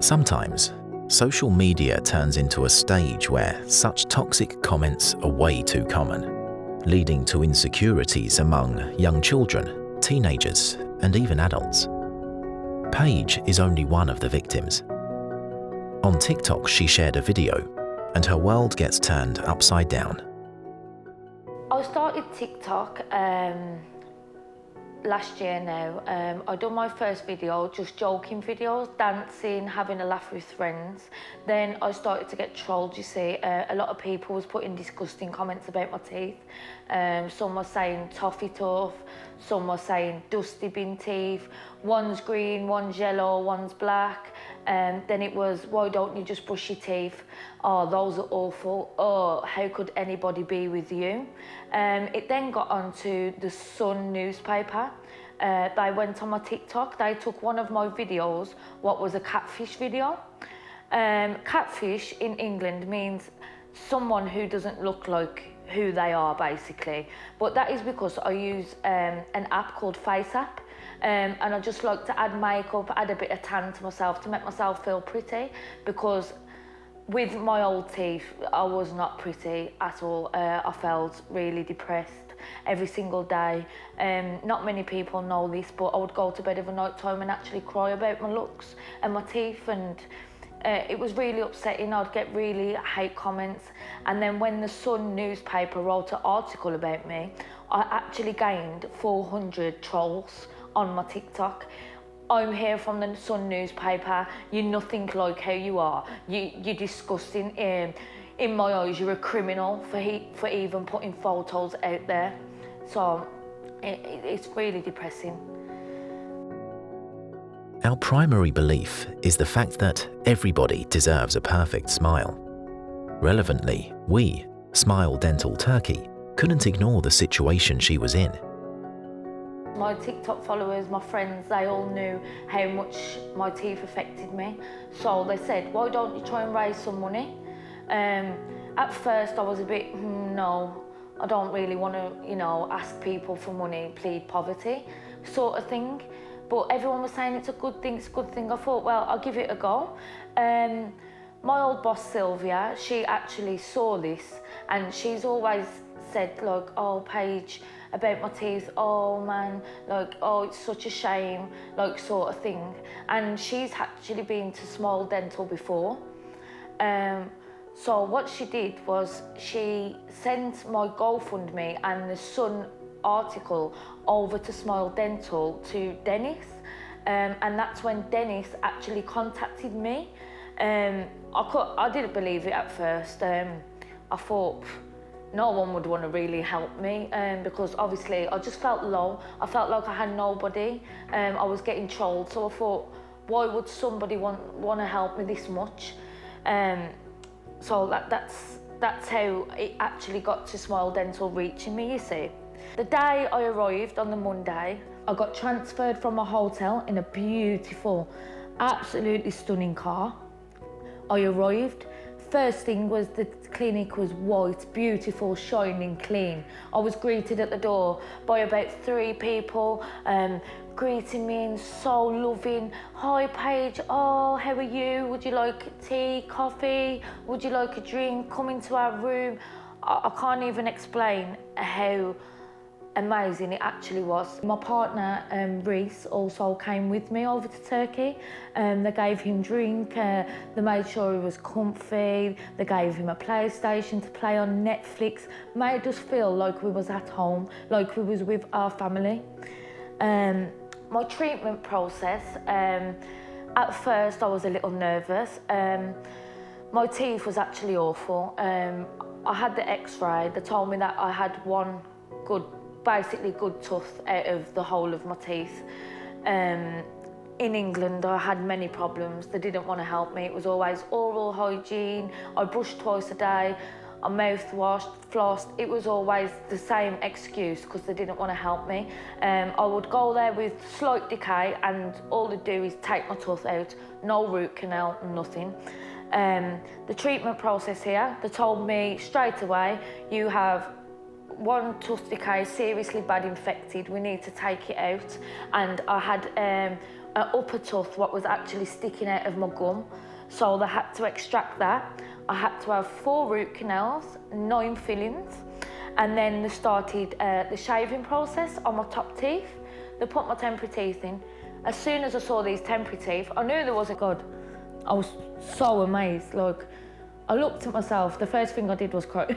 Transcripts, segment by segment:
Sometimes, social media turns into a stage where such toxic comments are way too common, leading to insecurities among young children, teenagers, and even adults. Paige is only one of the victims. On TikTok, she shared a video, and her world gets turned upside down. I started TikTok last year now. I done my first video, just joking videos, dancing, having a laugh with friends. Then I started to get trolled, you see. A lot of people was putting disgusting comments about my teeth. Some were saying toffee tough, some were saying dusty bin teeth. One's green, one's yellow, one's black. Then it was, why don't you just brush your teeth? Oh, those are awful. Oh, how could anybody be with you? It then got onto the Sun newspaper. They went on my TikTok. They took one of my videos, what was a catfish video. Catfish in England means someone who doesn't look like who they are, basically. But that is because I use an app called Face App. And I just like to add makeup, add a bit of tan to myself to make myself feel pretty, because with my old teeth, I was not pretty at all. I felt really depressed every single day. Not many people know this, but I would go to bed every night time and actually cry about my looks and my teeth, and it was really upsetting. I'd get really hate comments. And then when the Sun newspaper wrote an article about me, I actually gained 400 trolls on my TikTok. I'm here from the Sun newspaper, you're nothing like how you are, you're disgusting, in my eyes you're a criminal for even putting photos out there. So it's really depressing. Our primary belief is the fact that everybody deserves a perfect smile. Relevantly, we, Smile Dental Turkey, couldn't ignore the situation she was in. My TikTok followers, my friends, they all knew how much my teeth affected me. So they said, why don't you try and raise some money? At first I was a bit, no, I don't really want to, ask people for money, plead poverty, sort of thing. But everyone was saying it's a good thing, it's a good thing. I thought, well, I'll give it a go. My old boss, Sylvia, she actually saw this, and she's always said, like, oh, Paige, about my teeth, oh man, like, oh, it's such a shame, like, sort of thing. And she's actually been to Smile Dental before. So what she did was she sent my GoFundMe and the Sun article over to Smile Dental to Dennis. And that's when Dennis actually contacted me. I didn't believe it at first. I thought, no one would want to really help me, because obviously I just felt low. I felt like I had nobody. I was getting trolled, so I thought, why would somebody want to help me this much? So that's how it actually got to Smile Dental reaching me, you see. The day I arrived on the Monday, I got transferred from a hotel in a beautiful, absolutely stunning car. I arrived. First thing was the clinic was white, beautiful, shining, clean. I was greeted at the door by about 3 people, greeting me and so loving. Hi Paige, oh, how are you? Would you like tea, coffee? Would you like a drink? Come into our room. I can't even explain how amazing it actually was. My partner, Reese, also came with me over to Turkey. They gave him drink, they made sure he was comfy, they gave him a PlayStation to play on Netflix, made us feel like we was at home, like we was with our family. My treatment process, at first I was a little nervous. My teeth was actually awful. I had the x-ray, they told me that I had one basically good tooth out of the whole of my teeth. In England, I had many problems. They didn't want to help me. It was always oral hygiene. I brushed twice a day. I mouthwashed, flossed. It was always the same excuse because they didn't want to help me. I would go there with slight decay, and all they do is take my tooth out. No root canal, nothing. The treatment process here, they told me straight away, you have one tooth decay, seriously bad infected, we need to take it out. And I had an upper tooth what was actually sticking out of my gum. So they had to extract that. I had to have 4 root canals, 9 fillings, and then they started the shaving process on my top teeth. They put my temporary teeth in. As soon as I saw these temporary teeth, I knew there wasn't God. I was so amazed. Like, I looked at myself, the first thing I did was cry.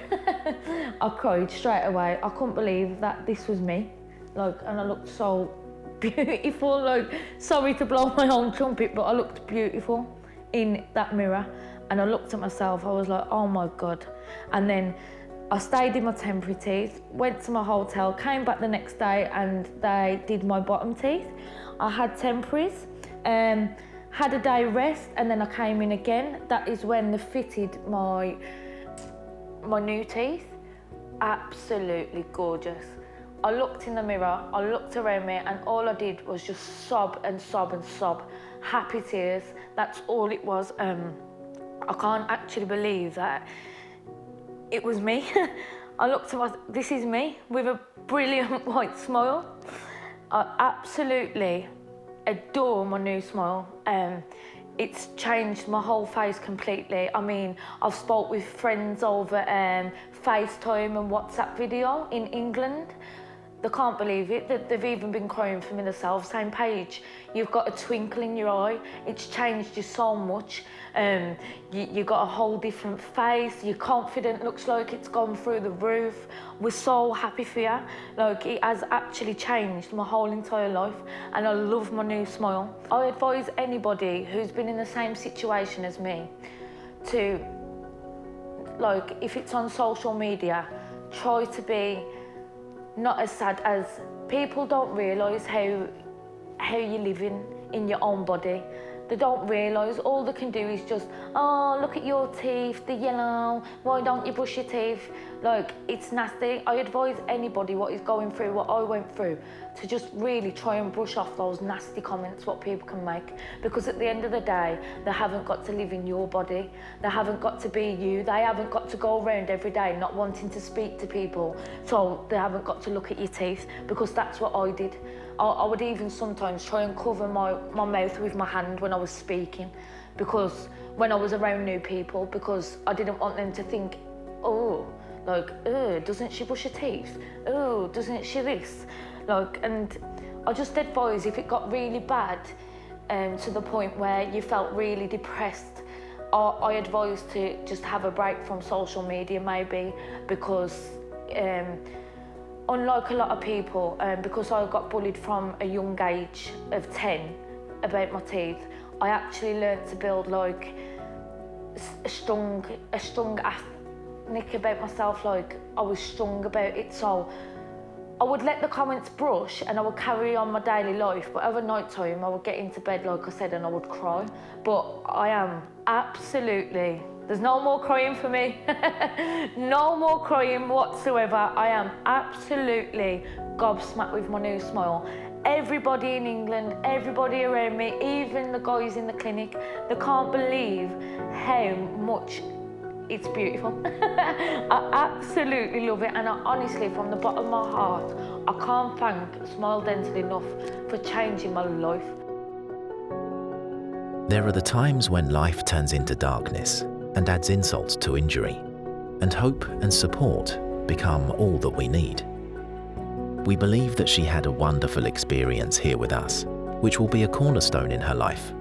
I cried straight away. I couldn't believe that this was me. Like, and I looked so beautiful. Like, sorry to blow my own trumpet, but I looked beautiful in that mirror. And I looked at myself, I was like, oh my God. And then I stayed in my temporary teeth, went to my hotel, came back the next day and they did my bottom teeth. I had temporaries, had a day rest, and then I came in again. That is when they fitted my new teeth. Absolutely gorgeous. I looked in the mirror, I looked around me, and all I did was just sob and sob and sob. Happy tears, that's all it was. I can't actually believe that it was me. I looked at myself, this is me with a brilliant white smile. I absolutely adore my new smile. It's changed my whole face completely. I mean, I've spoke with friends over FaceTime and WhatsApp video in England. They can't believe it. They've even been crying for me themselves, saying, Paige, you've got a twinkle in your eye. It's changed you so much. You got a whole different face. Your confidence looks like it's gone through the roof. We're so happy for you. Like, it has actually changed my whole entire life, and I love my new smile. I advise anybody who's been in the same situation as me to, like, if it's on social media, try to be not as sad as people don't realise how you're living in your own body. They don't realise, all they can do is just, oh, look at your teeth, the yellow, why don't you brush your teeth? Like, it's nasty. I advise anybody what is going through what I went through to just really try and brush off those nasty comments what people can make, because at the end of the day, they haven't got to live in your body. They haven't got to be you. They haven't got to go around every day not wanting to speak to people. So they haven't got to look at your teeth, because that's what I did. I would even sometimes try and cover my mouth with my hand when I was speaking, because when I was around new people, because I didn't want them to think, oh, like, doesn't she brush her teeth? Oh, doesn't she this? Like, and I just advise, if it got really bad, to the point where you felt really depressed, I advise to just have a break from social media maybe, because unlike a lot of people, because I got bullied from a young age of 10 about my teeth, I actually learned to build like a strong ethnic about myself. Like, I was strong about it, so I would let the comments brush and I would carry on my daily life, but over night time I would get into bed, like I said, and I would cry. But I am absolutely, there's no more crying for me. No more crying whatsoever. I am absolutely gobsmacked with my new smile. Everybody in England, everybody around me, even the guys in the clinic, they can't believe how much it's beautiful. I absolutely love it, and I honestly, from the bottom of my heart, I can't thank Smile Dental enough for changing my life. There are the times when life turns into darkness and adds insult to injury, and hope and support become all that we need. We believe that she had a wonderful experience here with us, which will be a cornerstone in her life